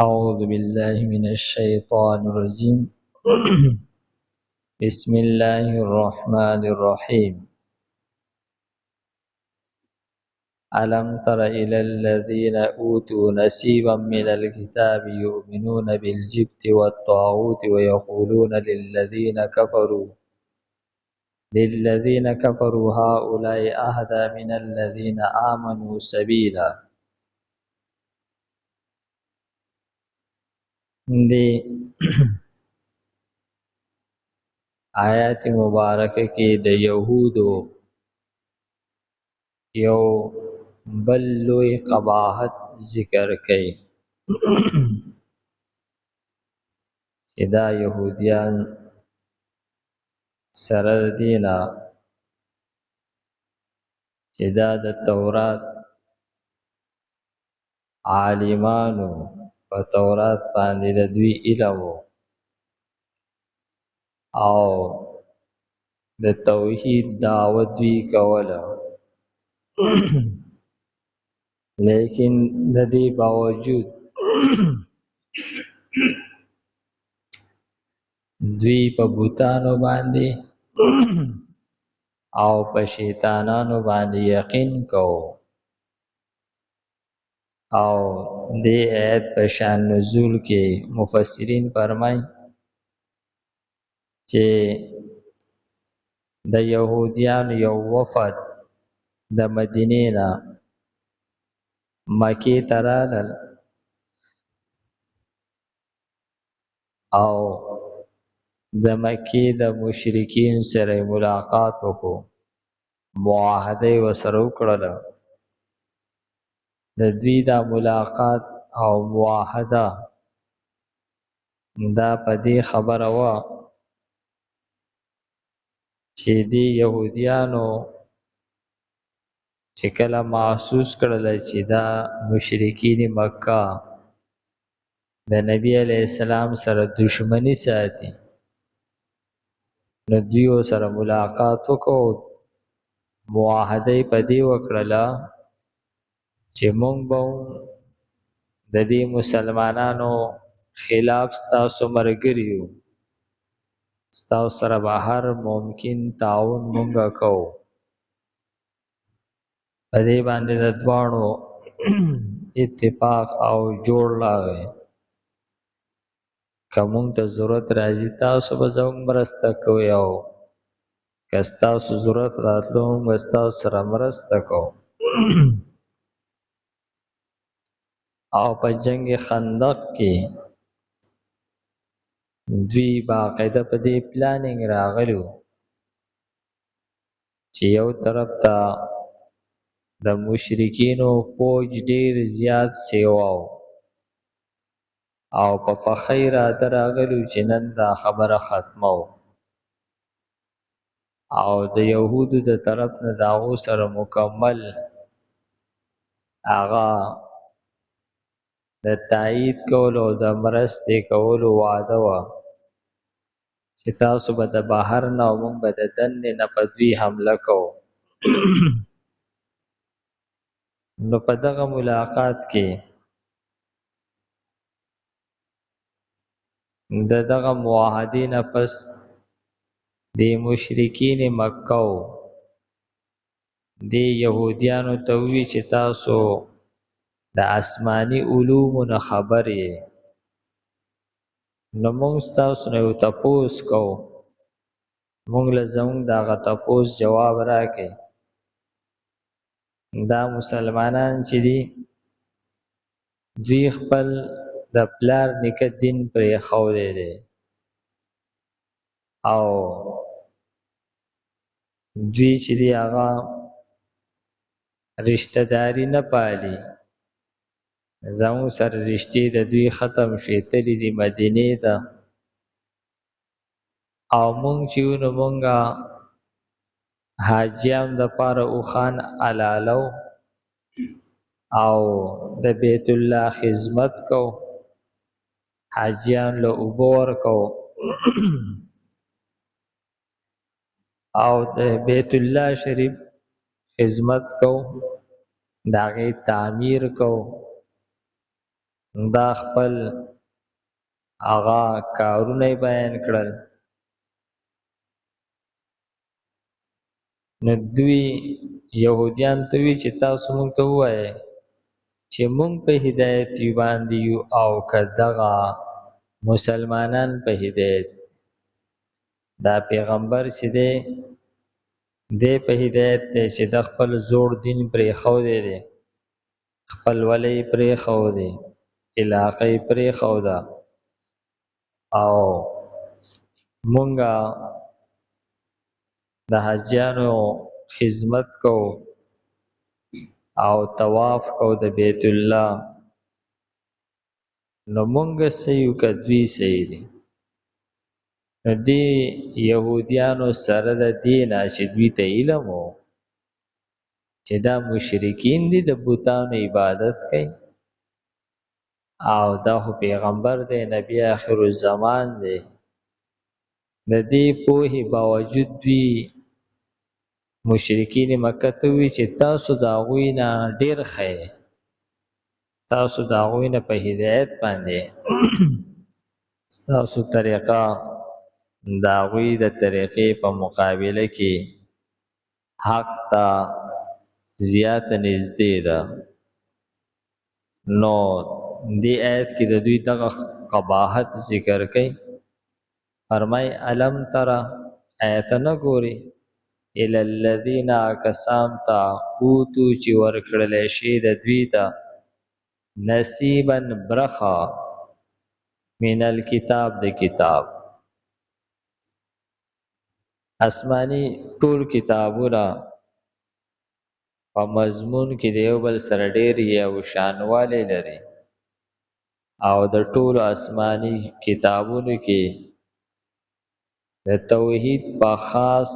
أعوذ بالله من الشيطان الرجيم بسم الله الرحمن الرحيم ألم تر إلى الذين أوتوا نصيبا من الكتاب يؤمنون بالجبت والطاغوت ويقولون للذين كفروا هؤلاء أهدى من الذين آمنوا سبيلا. دي آیات مبارکه کې د یهودو یو بل لوی قباحت ذکر کړي چې دا يهوديان سره دینا چې دا د تورات عالمانو په تورات باندې د دوی علم او د توحید دعوت دوی کوله لیکن د دې باوجود دوی په بوتانو باندې او په شیطانانو باندې یقین کو او دې آیت په شان نزول کې مفسرین فرمایي چې د يهوديانو یو وفد د مدینې نه مکې ته رالل او د مکې د مشرکین سره ملاقات وکړو معاهده ورسره وکړله د دوی دا ملاقات او معاهده دا په دې خبره وه چې دی يهوديانو چې کله محسوس کړل چې دا مشرکین مکه د نبی علیہ السلام سره دشمنی ساتي نو دوی سره ملاقات وکړو معاهده په دې وکړه چې مونږ به د دې مسلمانانو خلاف ستاسو مرګري یو ستاسو سره به هر ممکن تعاون مونږه کوو په دې باندې د دوانو اتفاق او جوړ لاغی که مونږ ته ضرورت راځي تاسو به زموږ مرسته کوئ او که ستاسو ضرورت راتلو موږ به ستاسو سره مرسته کوو او په جنگ خندق کې دوی باقاعده په دې پلانینګ راغلو چې یو طرف ته د مشرکینو فوج ډیر زیات سیواو او په پخیر راغلو چې نن دا خبره ختمه او د يهودو د طرف نه داغو سره مکمل هغه د تایید کولو د مرستې کولو وعده وه چې تاسو به د بهر نه او موږ به د دننه نه په دوی حمله کوو نو په دغه ملاقات کې دغه معاهدې نه پس د مشرکین مکه د يهوديانو ته وی چې تاسو د آسماني علوم نه خبر یې نو موږ تاسو نه یو تپوس کو موږ له زموږ دغه تپوس جواب راکړي دا مسلمانان چې دي دوی خپل د پلار نیکه دین پرې خوړې دي او دوی چې دی هغه رشتہ داری نه پالي زمو سره رشتې د دوی ختم شي تللی دی مدینه ته او مونږ چې نو مونږه حاجیان د پاره او خان علالو او د بیت الله خدمت کو حاجیان له اوبور کو او د بیت الله شریف خدمت کو داغه تعمیر کو دا خپل هغه کارونه بیان کړل. نو دوی يهوديان ته وی چې تاسو مونږ ته وایي چې مونږ په هدایت باندې یو او کدغه مسلمانان په هدایت. دا پیغمبر چې دی په هدایت دی چې د خپل زوړ دین پرې خو دی خپل ولی پرې خو دی علاقې پرې خو دا او مونږه د حجانو خدمت کو او طواف کو د بیت الله. نو مونږ سيو کدوی سي دي. دی يهوديانو سره د دینه چې دوی ته علم وو چې دا مشرکین دي د بوتانو عبادت کوي او دا خو پیغمبر دی نبی آخر الزمان دی. د دې پوهې باوجود دوی مشرکین مکه ته وی چې تاسو دا غوی نه ډیر خې تاسو دا غوی نه په هدایت باندې تاسو طریقه دا غوی د طریقې په مقابله کې حق ته زیات نږدې ده. نو دی آیت کې د دوی دغه قباحت ذکر کړي. فرمای علم ترى آیت نه ګوري الى الذين کسامتا اوتو چې ورکړل شي د دوی ته نصیبا برخا من الكتاب د کتاب. آسمانی ټول کتابونه په مضمون کې دیو بل سره ډېر یو شانواله لري او د ټول آسمانی کتابونو کې د توحید په خاص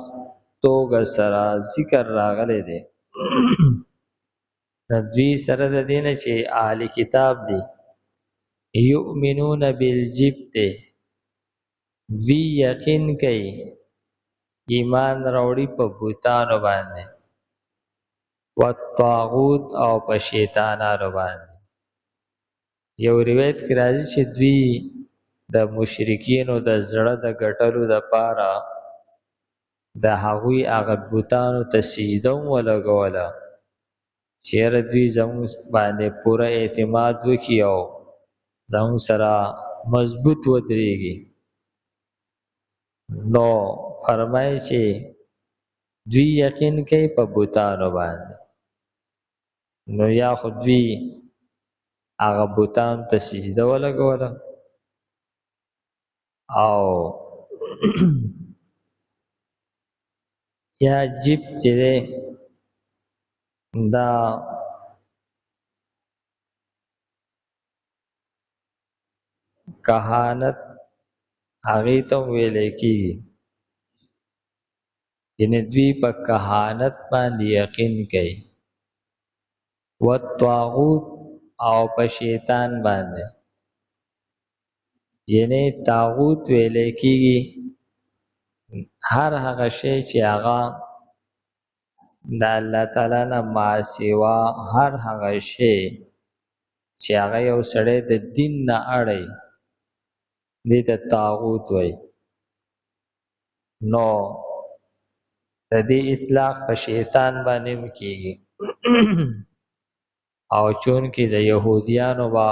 توګه سره ذکر راغلی دی. دوی سره د دینه چې اهل کتاب دي یؤمنون بالجبت دوی یقین کوي ایمان راوړي په بوتانو باندې والطاغوت او په شیطانانو باندې. یو روایت کې راځي چې دوی د مشرکینو د زړه د ګټلو د پاره د هغوی هغه بوتانو ته سجده ولګوله چیرې دوی زموږ باندې پوره اعتماد وکړي او زموږ سره مضبوط ودرېږي. نو فرمایي چې دوی یقین کوي په بوتانو باندې. نو یا خو دوی هغه بوتانو ته سجده ولګوله او یا جب چې دا کهانت هغه ته ویل کېږي. یعنی دوی په کهانت باندې یقین کوي والطاغوت او په شیطان باندې. یعنی طاغوت ویل کېږي هر هغه شی چې هغه د الله تعالی نه ما سوا هر هغه شی چې هغه یو سړی د دین نه اړي دې ته طاغوت وایي. نو د دې اطلاق په شیطان باندې کېږي او چون کې د يهوديانو با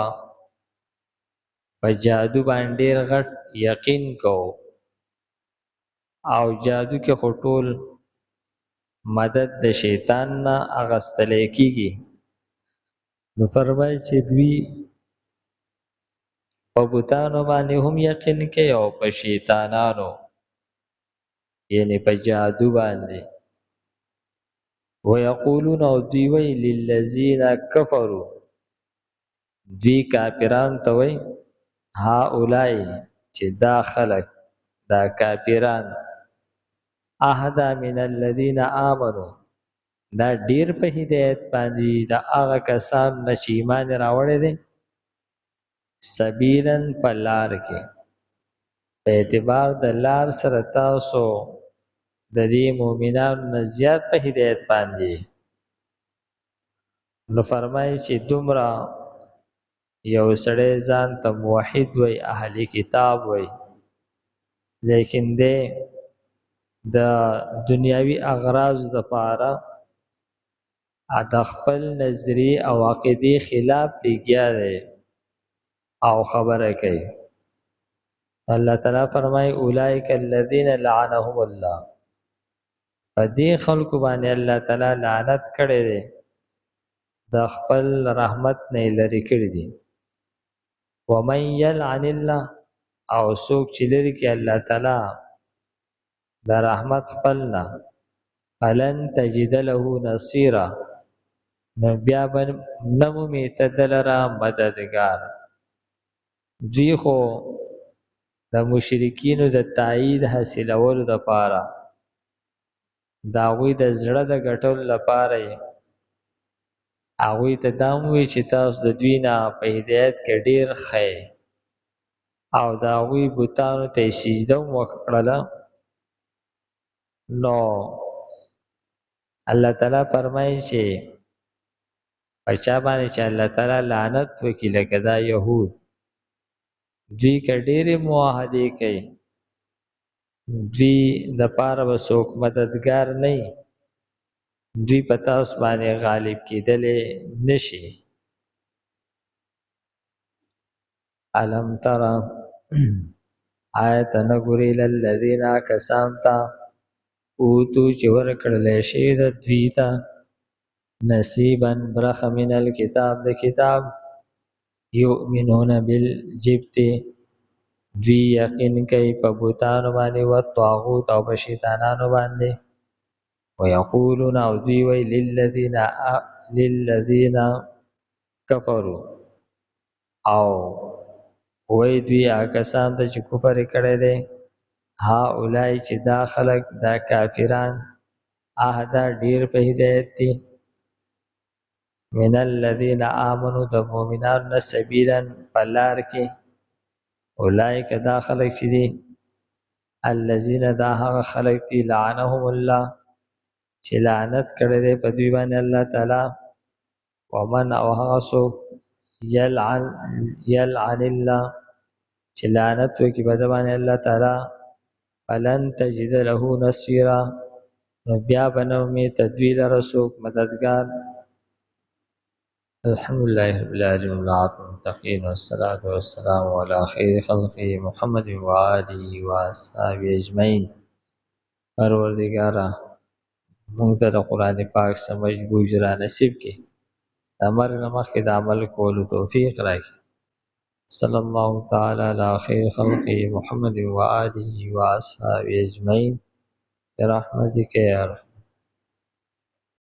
په جادو باندې ډېر غټ یقین کو او جادو کې خټول مدد د شیطان نه اغستل کېږي. نو فرمایي چې دوی په بوتانو باندې هم یقین کوي او په شیطانانو یعنی په جادو باندې. ويقولون او دوی وی للذین کفروا دوی کافران ته وی هؤلاء چې دا خلق دا کافران اهدا من الذين آمنوا دا ډیر په هدایت باندې دا هغه کسان چې ایمان راوړی دي سبیلن په لار کې په اعتبار د لار سره تاسو د دې مؤمنانو نه زیات په هدایت باندې. نو فرمایي چې دومره یو سړی ځان ته موحد وای اهلی کتاب وای لیکن د دنیاوی اغراض د پاره د خپل نظری او عقیدی خلاف لګیا دی او خبره کوي الله تعالی فرمای اولئک الذین لعنهم الله پدې خلکو باندې الله تعالی لعنت کړي دي د خپل رحمت نه لري کړي دي ومن یلعن الله او څوک چې لري کې الله تعالی د رحمت خپلنا فلن تجد له نصيرا نو بیا به نمومي تدلرا مددگار دوی خو د مشرکینو د تایید حاصلولو د پاره دا غوی د زړه د ګټلو لپاره هغوی ته دا وی چې تاسو د دوی نه په هدایت کې ډیر ښه او د هغوی بوتانو ته سجده وکړله نو الله تعالی فرمایي چې پچا باندې چې الله تعالی لعنت وکړي لکه دا یهود دوی که ډېرې معاهدې کوي دوی د پاره به څوک مددګار نه وي دوی په تاسو باندې غالب کېدلی نشي الم تره آیت نه ګورې للذین کسان ته اوتو چې ورکړلی شي د دوی ته نصیبا برخه من الکتاب د کتاب یؤمنون بالجبت دوی یقین کوي په بوتانو باندې و طاغوت او په شیطانانو باندې ويقولون او دوی وی للذین کفروا او وی دوی کسان ته چې کفر کړی دی ها اولای چې دا خلق دا کافران اهدا ډیر په هدایت دي من الذین آمنوا د مؤمنانو سبیلا پلار کې اولئک دا خلق چې دي الذین دا هغه خلق دي لعنهم الله چې لعنت کړی دی په دوی باندې الله تعالی ومن او هغه څوک یلعن الله چې لعنت وکړي په ده باندې الله تعالی فلن تجد له نصيرا نو بیا به نه مومي تدوی لره څوک مددګار الحمد لله رب العالمين والعاقبة للمتقين والصلاة والسلام على خير خلقه محمد وآله وأصحابه أجمعين پروردگارا موږ ته د قرآن پاک سمجھ بوج را نصیب کړي د مرګ نه مخکې د عمل کولو توفیق راکړي صلی الله تعالی علی خیر خلقه محمد وآله وأصحابه أجمعين برحمتك يا رب